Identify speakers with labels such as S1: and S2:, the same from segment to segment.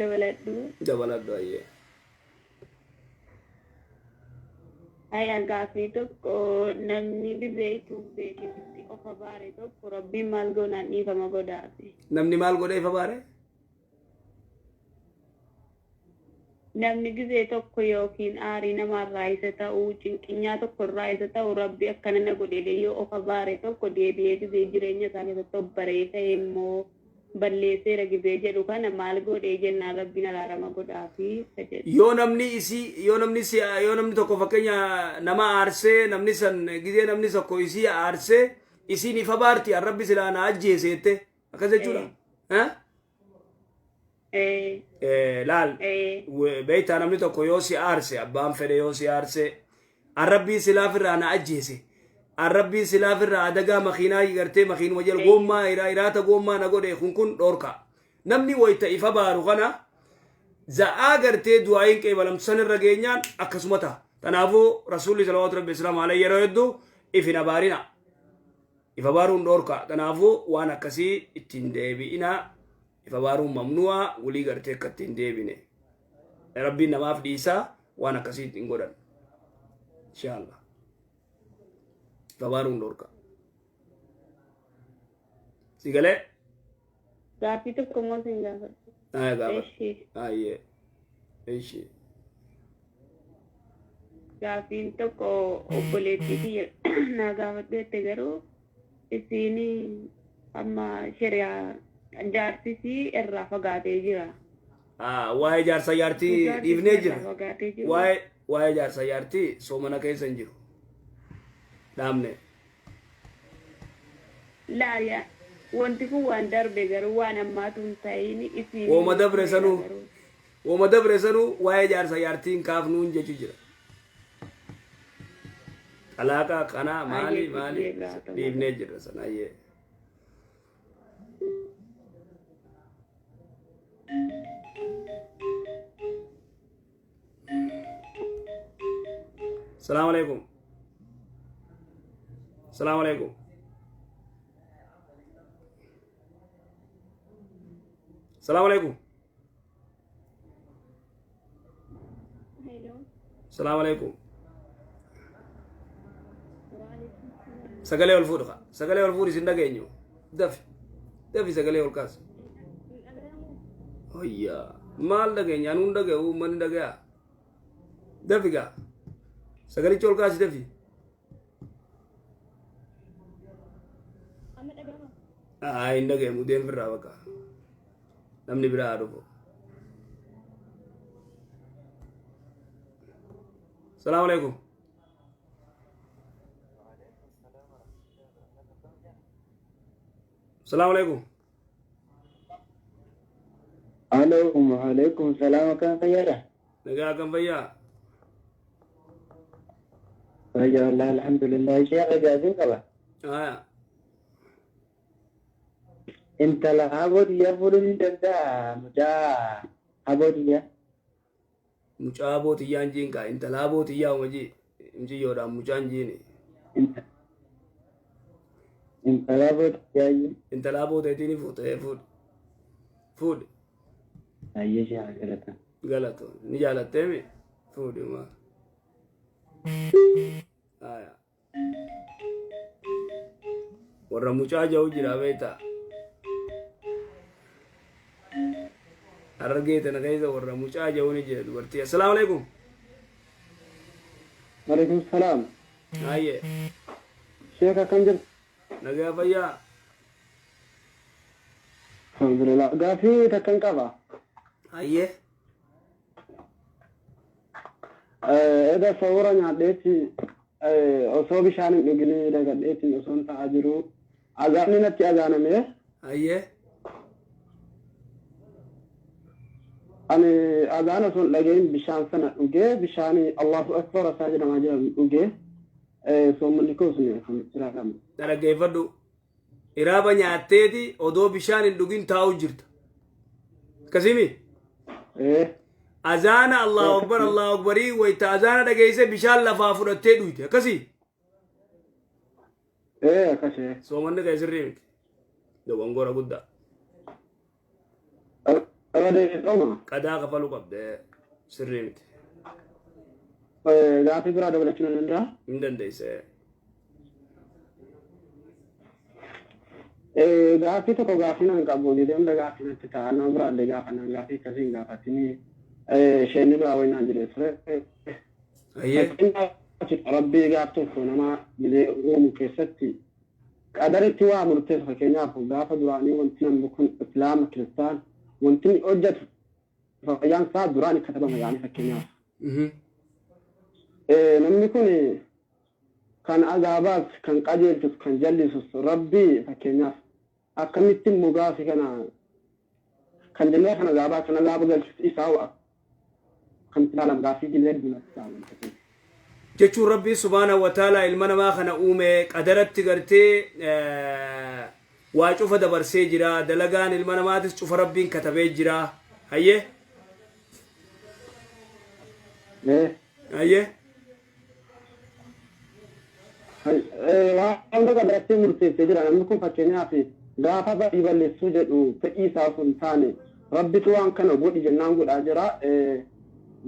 S1: dabaladhu ayye
S2: ay agafi tokko namni dhibeetu beekiti ofa baare tokko rabbi maal godhan dhiifama godhaafi
S1: namni maal godhe ifa baare
S2: namni dhibee tokko yookiin aarii namarraa isa ta'uu cinqinyaa tokko irraa isa ta'u rabbi akkana na godhe yoo ofa baare tokko deebi'ee dhibee jireenya isaa keessatti bareessa immoo balleesseera dhibee jedhu kana maal godhee jennaan rabbiin araarama godhaafi
S1: yoo namni tokko fakkeenya nama aarsee namni san gizee namni tokko isii aarsee isiin ifa baarti rabbi silaa na ajjeeseette akkas jechuudha laal beeytaa namni tokko yoo si aarse abbaan fedhe yoo si aarse arrabbii silaaf irraa na ajjeese arrabbii silaaf irraa adagaa makiinaa gartee makiinuma jala gommaa iraata gommaa na godhe kun dhorka namni wayta ifa baaru kana za'aa gartee du'aayin qeebalamtu san irra geenyaan akkasuma ta'a kanaafuu rasuulli salawaatu rabbi islaam alayhi yeroo hedduu ifina baarina ifa baaruun dhorka kanaafuu waan akkasii ittiin deebi'ina ifa baaruun mamnu'a walii gartee akka ittiin deebine rabbiin namaaf dhiisaa waan akkasii ittiin godhan inshallah ifa baaruun dhorka sigale
S2: gaaffii tokko moo sin gaafadhu
S1: ayye eeshi
S2: gaafiin tokko obboleettii na gaafadhu garuu isiin amma shari'aa jaarsisi irraa fagaatee jira.
S1: Waa'ee jaarsa jaartii dhiifnee jira. Waa'ee jaarsa jaartii soomana keessa hin jiru. Dhaabne.
S2: Laaya wanti kun waan darbe garuu waan ammaatu hin ta'in isiin.
S1: Wooma dabre sanuu waa'ee jaarsa jaartiin kaafnuun jechu jira. Alaaqa kana maali dhiifnee jira sanaayyee. السلام عليكم السلام عليكم السلام عليكم السلام عليكم سقلي والفورخة سقلي والفوري سندقينيو دفي سقلي والكاس هيا مال دقيني أنون دقيو من دقيا دفي قا سقلي چول كاس دفي إن دقيا مدين في الرابقة نمني برا عرفو السلام عليكم السلام عليكم
S3: وعليكم السلام كان خيره
S1: نجا كم فيا
S3: رجع الله الحمد لله شيخ جازين قبا انت لعبود يا فلان تنتا مجا عبود يا
S1: مجا عبود يا انجينكا انت لعبود يا ومجي مجي يورا مجا انجيني
S3: انت لعبود يا
S1: انت لعبود يديني فود
S3: أي شيء
S1: غلط نجالة تامي فودي ما ورا مشاجة وجرا بيتا أرجيت أنا كذا ورا مشاجة ونجي دورتي السلام عليكم
S3: وعليكم السلام
S1: هاي
S3: شيخ كم جل
S1: نجا فيا
S3: الحمد لله قافي تكن كذا
S1: هاي
S3: إذا صورنا عديتي أصوبي شان نجني إذا عديتي أصون تاجرو أذاني نتي أذانا ميه
S1: هاي
S3: أنا أذانا صون لجين بشان سنة أوجي بشاني الله أكبر ساجد ما جاء أوجي صوم نيكوسني سلام
S1: ترى كيف دو إرابة نعتيدي أدو بشان اللوجين تاو جرت كسيمي أذان الله أكبر ويتأذان دقيسة بشان لفافر التدويت كسي
S3: كسي
S1: سومن كيسر ريمت دو بانغورا قدا qadaa kafaluu qabde sirrii miti
S3: gaaffii biraa dabalachuu nan danda'a?
S1: hin dandeesse.
S3: Gaaffii tokko gaaffii nan qabu jedhee hunda gaaffii natti ta'a nama biraallee gaafa nan gaaffii akkasiin gaafatinii isheen biraa wayinaan jedhee ture. Rabbii gaaf tokko nama bilee uumu keessatti qadaritti waa murteessu fakkeenyaaf gaafa duraanii wanti namni kun islaama kiristaan wanti inni hojjetu fayyaan isaa duraan katabama yaani fakkeenyaaf. Namni kun kan azaabaas kan qajeelchus kan jallisus rabbii fakkeenyaaf akkamitti immoo gaafii kana kan jennee kan azaabaa kan azaaba galchus isaa kan ilaalam gaafii jillee dunatti ta'an.
S1: jechuun rabbii subhaanahu wa ta'ala ilma namaa kana uume qadaratti gartee waa cufa dabarsee jira dalagaan ilma namaatis cufa rabbiin katabee jira hayyee hayyee
S3: waan qadaratti murteessee jira namni kun fakkeenyaaf gaafa badii balleessuu jedhu fedhii isaa sun taane rabbitu waan kana godhi jennaan godhaa jira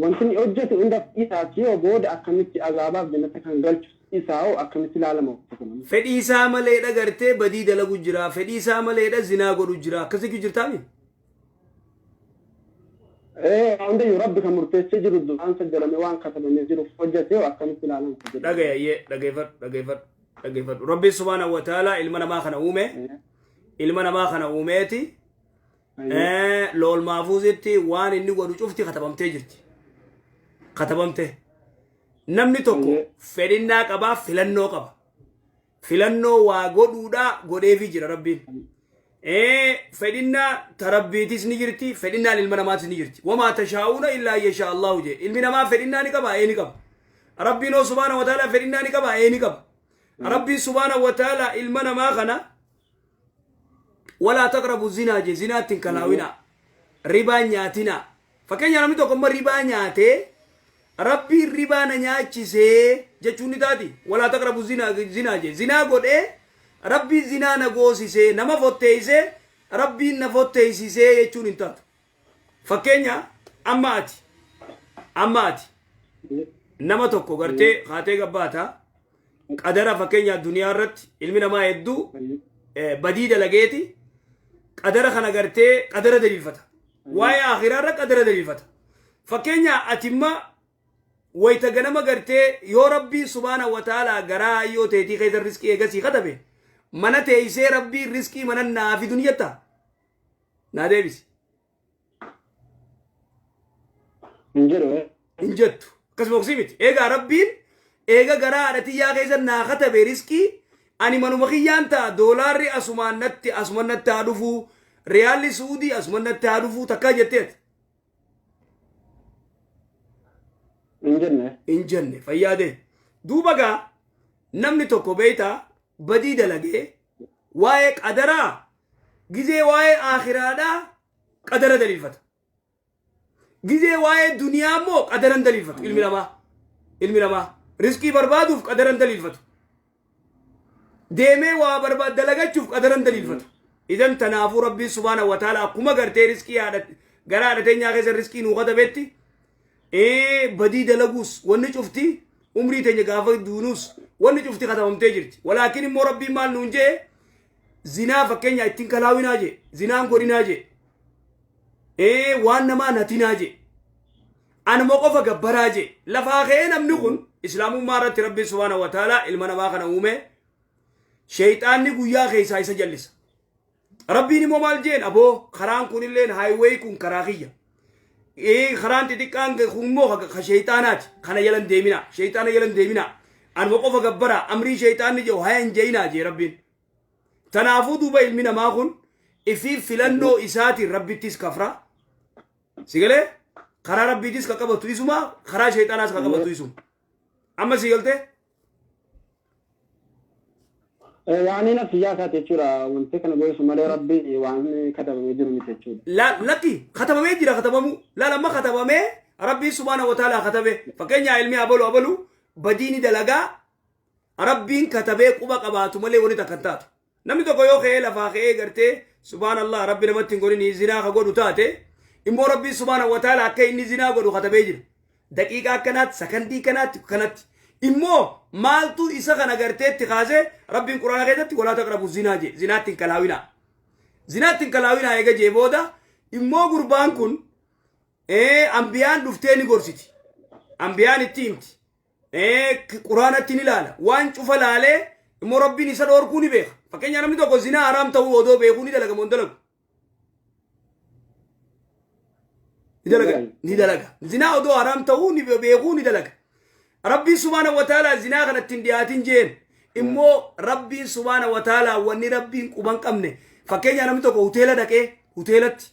S3: wanti inni hojjetu hunda isaati yoo booda akkamitti azaabaaf jannata kan galchu isaa hoo akkamitti ilaalama
S1: fedhii isaa maleedha gartee badii dalagu jira fedhii isaa maleedha zinaa godhu jira akkasii jirtaami
S3: hunda yoo rabbi kan murteessee jiru duraan sajjalame waan katabamee jiru hojjete yoo akkamitti ilaalama
S1: dhageeffadhu rabbi subhaanahu wa ta'ala ilma namaa kana uumeeti lool maafuuzitti waan inni godhu cufti katabamtee jirti katabamte namni tokko fedhinnaa qaba filannoo qaba filannoo waa godhuudha godheefi jira rabbiin fedhinnaa tarabbiitis ni jirti fedhinnaan ilma namaatis ni jirti wamaa tashaa'uuna illaa yashaa Allahu je ilmi namaa fedhinnaa ni qaba ni qaba rabbiin subhaanahu wa ta'ala fedhinnaa ni qaba ni qaba rabbiin subhaanahu wa ta'ala ilma namaa kana ولا تقربوا الزنا جي زنا تنكلاوينا ربا نياتنا فكين نمي توكم ربا نياتي ربي ربا نياتشيسي جچوني دادي ولا تقربوا زنا جي زنا غود ربي زنا نغوسيسي نما فوتيسي ربي نفوتيسي جچوني تات فكين اماتي نما توكو غرتي خاتي غباتا قدر فكين الدنيا رت علمنا ما يدو بديد لغيتي قدر خنا غرتي قدر دليل فتا واي اخيرا قدر دليل فتا فكينيا اتما ويتغنما غرتي يا ربي سبحانه وتعالى غرا يو تيتي خير رزق ايغسي خدبه من تيسي ربي رزقي مننا في دنيتا ناديبس انجت كسب اوكسيمت ايغا ربي ايغا غرا ادتي يا خير نا خدبه رزقي ani manuma kiyyanta dolarri asumannatti haa dhufu riyaalli suudii asumannatti haa dhufu takkaa jetteet hin jenne fayyaade duuba gaa namni tokko beeyta badii dalagee waa'ee qadaraa gizee waa'ee aakhiraadhaa qadara daliilfata gizee waa'ee duniyaa immoo qadaran daliilfatu ilmi namaa riskii barbaaduuf qadaran daliilfatu deemee waa barbaad dalagachuuf qadaran daliilfatu idan tanaafuu rabbiin subhaanahu wa ta'ala akkuma gartee riskii gara haadhateenyaa keessa riskii nuu katabetti badii dalaguus wanni cufti umrii teenya gaafa duunuus wanni cufti katabamtee jirti walaakin immoo rabbiin maal nuun jee zinaa fakkeenya ittiin kalaawinaa jee zinaan godhinaa jee waan namaa natinaa jee anuma qofa gabbaraa jee lafaa ka'ee namni kun islaamummaa irratti rabbiin subhaanahu wa ta'ala ilma namaa kana uume shayxaanni guyyaa keessaa isa jallisa rabbiin immoo maal jeen aboo karaan kun illeen highway kun karaa kiyya karaan xixiqqaan kun immoo ka shayxaanaati kana yalan deemina shayxaana yalan deemina anuma qofa gabbara amrii shayxaanni jedhu hayan jeeyinaa jee rabbiin tanaafuu duuba ilmi namaa kun ifii filannoo isaatiin rabbittis kafra sigalee karaa rabbiittis ka qabatu isuma karaa shayxaanaas ka qabatu isuma amma sigaltee
S3: يعني نفسي يا كاتي تشورا وانت كان بقول سمالي ربي وان كتب ميجر ميتشور
S1: لا لكي كتب ميجر كتبمو لا لما كتب مي ربي سبحانه وتعالى كتبه فكان يا علمي أبلو بديني دلقا ربي كتبه قبا قباتو ملي وني تكنتات نمي تو كيو خيلا فاخي غرتي سبحان الله ربي نمتين قولي زنا خغودو تاتي immoo rabbiin subhaanahu wa ta'ala akka inni zinaa godhu katabee jira daqiiqaa akkanaatti sakandii kanatti immoo maaltu isa kana garteetti kaasee rabbiin quraana keessatti walaa taqrabu zinaa je zinaatti hin kalaawinaa eega jee booda immoo gurbaan kun ambiyaan dhuftee ni gorsiti ambiyaan itti himti quraanatti ni ilaala waan cufa laalee immoo rabbiin isa dhoorkuu ni beeka fakkeenya namni tokko zinaa haraam ta'uu odoo beekuu ni dalaga moo ni dalaga zinaa odoo haraam ta'uu ni beekuu ni dalaga rabbiin subhaanahu wa ta'ala zinaa kanatti hin dhiyaatin jeen immoo rabbiin subhaanahu wa ta'ala wanni rabbiin quban qabne fakkeenya namni tokko hoteela dhaqee hoteelatti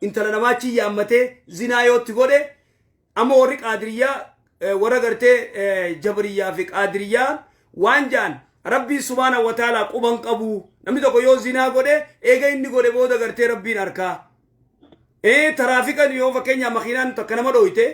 S1: intala namaa achi yaammatee zinaa yootti godhe amma warri qaadiriyaa warra gartee jabriyyaa fi qaadiriyaa waan jaan rabbiin subhaanahu wa ta'ala quban qabu namni tokko yoo zinaa godhe eega inni godhe booda gartee rabbiin harkaa taraafikan yoo fakkeenya makiinaan takka nama dhoyte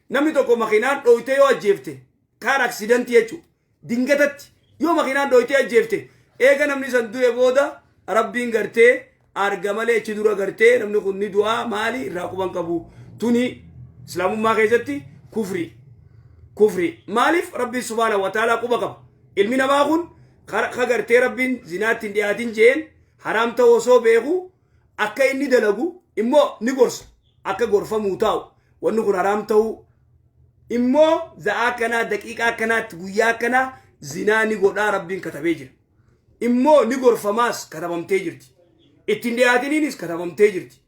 S1: namni tokko makiinaan dhoyte yoo ajjeefte kaan aksidantii jechuudha dingatatti yoo makiinaan dhoyte ajjeefte eega namni san du'e booda rabbiin gartee arga malee achi dura gartee namni kun ni du'aa maali irraa quban qabu tuni islaamummaa keessatti kufri maaliif rabbiin subhaanahu wa ta'ala quba qaba ilmi namaa kun ka gartee rabbiin zinaatti hin dhiyaatin jeen haraam ta'uu osoo beeku akka inni dalagu immoo ni gorsa akka gorfamuu taa'u wanni kun haraam ta'uu immoo za'aa kanaa daqiiqaa akkanaatti guyyaa akkanaa zinaa ni godhaa rabbiin katabee jira immoo ni gorfamaas katabamtee jirti ittiin dhiyaatiniinis katabamtee jirti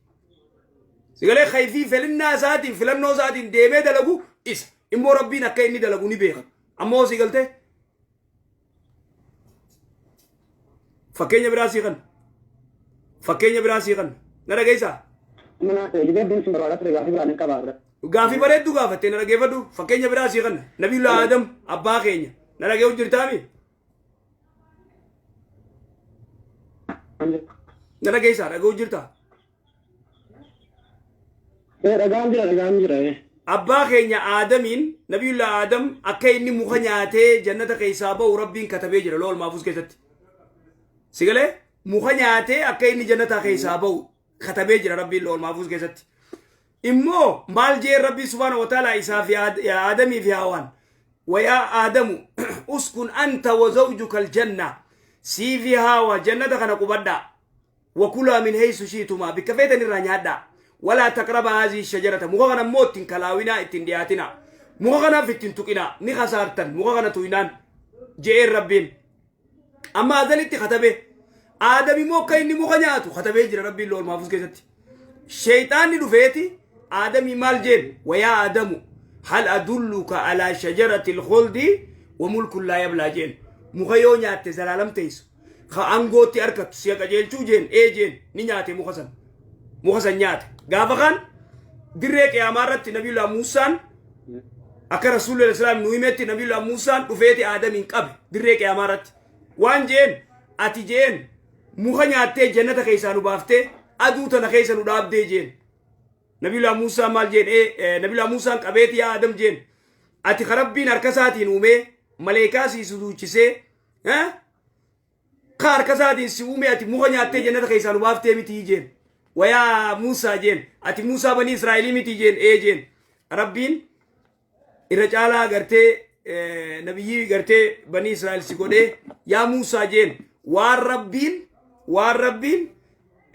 S1: sigalee khayfii filannoo isaatiin deemee dalagu isa immoo rabbiin akka inni dalagu ni beeka ammoo sigaltee fakkeenya biraa sii kan na dhageessaa gaafii bareeddu gaafattee na dhageeffadhu fakkeenya biraa sii kan nabiyullaa Aadam abbaa keenya na dhageessu jirtaami na dhageessaa dhageessu jirta
S3: dhagaan jira
S1: abbaa keenya Aadamiin nabiyullaa Aadam akka inni muka nyaatee jannata keessaa ba'u rabbiin katabee jira lool maafuus keessatti sigalee muka nyaatee akka inni jannata keessaa ba'u katabee jira rabbiin lool maafuus keessatti immoo maal jee rabbii subhaanahu wa ta'ala isaa fi Aadamii fi Hawaan wayaa Aadamu uskun anta wa zawjuka aljanna sii fi Hawa jannata kana qubadhaa wa kulaa min haysu shiitumaa bikka feetan irraa nyaadhaa ولا تقرب هذه الشجرة مغانا موت كلاوينا اتندياتنا مغانا في التنتقنا نخسارتن مغانا توينان جئ ربين أما هذا اللي ختبه آدمي موكا إني مغانياتو ختبه جرى ربي اللور محفوظ كيستي شيطان ندفيتي آدمي مال جين ويا آدم هل أدلك على شجرة الخلد وملك لا يبلى جين مغيونيات زلالم تيسو خانغوتي أركت سيكا جيل شو جين اي جين نياتي مخسن نياتي gaafa kan dirree qiyaamarratti nabiyullah Muusaan akka rasuulul islaam nu himetti nabiyullah Muusaan dhufeeti Aadamiin qabe dirree qiyaamarratti waan jeen ati jeen muka nyaattee jannata keessaa nu baaftee aduu tana keessa nu dhaabdee jeen nabiyullah Muusaan maal jeen nabiyullah Muusaan qabeeti yaa Aadam jeen ati rabbiin harka isaatiin uumee maleekaa si suduuchisee ka harka isaatiin si uume ati muka nyaattee jannata keessaa nu baaftee miti jeen ويا موسى جين أتي موسى بني إسرائيل متي جين إيه جين ربين الرجالة قرتي نبي قرتي بني إسرائيل سيقولي يا موسى جين والربين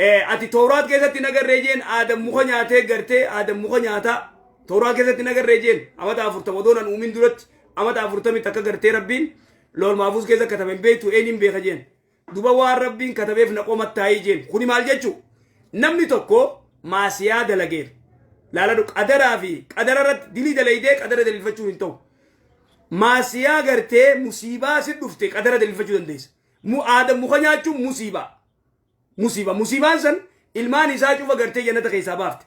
S1: أتي توراة كذا تنقر رجين آدم مخنياته قرتي آدم مخنياته توراة كذا تنقر رجين أما تافرت مدونا نؤمن دولت أما تافرت متك قرتي ربين لول محفوظ كذا كتبين بيتو إنين بيخجين دوبا والربين كتبين في نقوم التايجين خوني مال جيتشو namni tokko maasiyaa dalageer laala qadaraa fi qadararratti dilii dalaydee qadara dalilfachuu hin ta'u maasiyaa gartee musiibaa si dhufte qadara dalilfachuu dandeessa aadam muka nyaachuun musiibaan san ilmaan isaa cufa gartee jannata keessaa baafte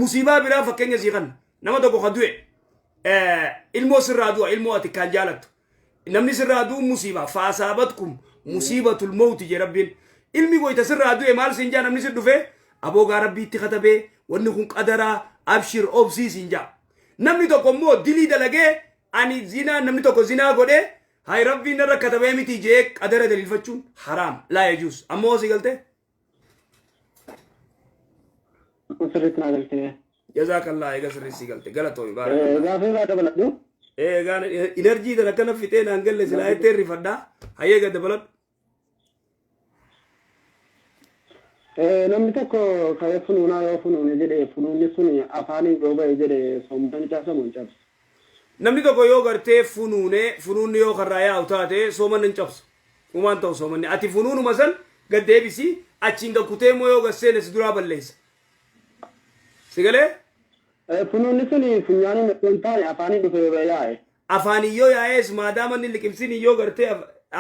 S1: musiibaa biraa fakkeenya sii kan nama tokko ka du'e ilmoo sirraa du'a ilmoo ati kan jaalattu namni sirraa du'u musiibaa faasaabatkum musiibatul mawti je rabbiin ilmi goyta sirraa du'e maal siin jaa namni si dhufe aboogaa rabbiitti katabee wanni kun qadaraa abshir obsii siin jaa namni tokko immoo dilii dalagee ani zinaa namni tokko zinaa godhe hay rabbiin irra katabee miti jee qadara dalilfachuun haraam laa yajuus ammoo si galte
S3: sirriitti naa galtee
S1: jazakallah ega sirrisi galte galatomi barak
S3: gaafii irraa dabaladhu
S1: gaan enerjii tana kana fitee naan galle silaa ittee rifadha hayyee gad dabaladhu
S3: namni tokko ka'ee funuunaa yoo funuune jedhe funuunni sun afaaniin yoo ba'e jedhe soomtani cabsa mun cabsa
S1: namni tokko yoo gartee funuunni yoo karraa yaa'u taate soomanni hin cabsu umaan ta'u soomanni ati funuunuma san gad deebisi achiin gakkutee immoo yoo gasseen si duraa balleessa sigalee
S3: funuunni sun funyaanii meddoon taane afaanii dhufee ba'e yaa'e
S1: afaanii yoo yaa'es maadaama inni liqimsiin yoo gartee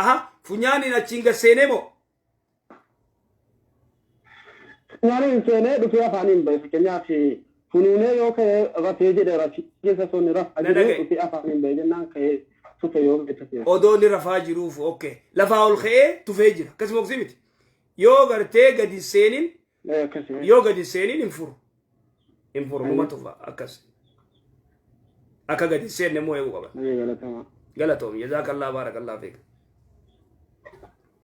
S1: aha funyaaniin achiin gasseenee moo
S3: funyaaniin seenee dhufee afaaniin ba'e fakkeenyaaf funuunee yoo ka'ee rafee jedhe rafii keessa sonni rafa jedhee dhufee afaaniin ba'e jennaan ka'ee tufe yoo beekate
S1: odoo inni rafaa jiruuf okay lafaa ol ka'ee tufee jira akkasuma oksi miti yoo gartee gadi seenin yoo gadi seenin hin furu numa tufa akkas akka gadi seenne moo eeguu qaba galatoomi jazakallah baarakallah feeka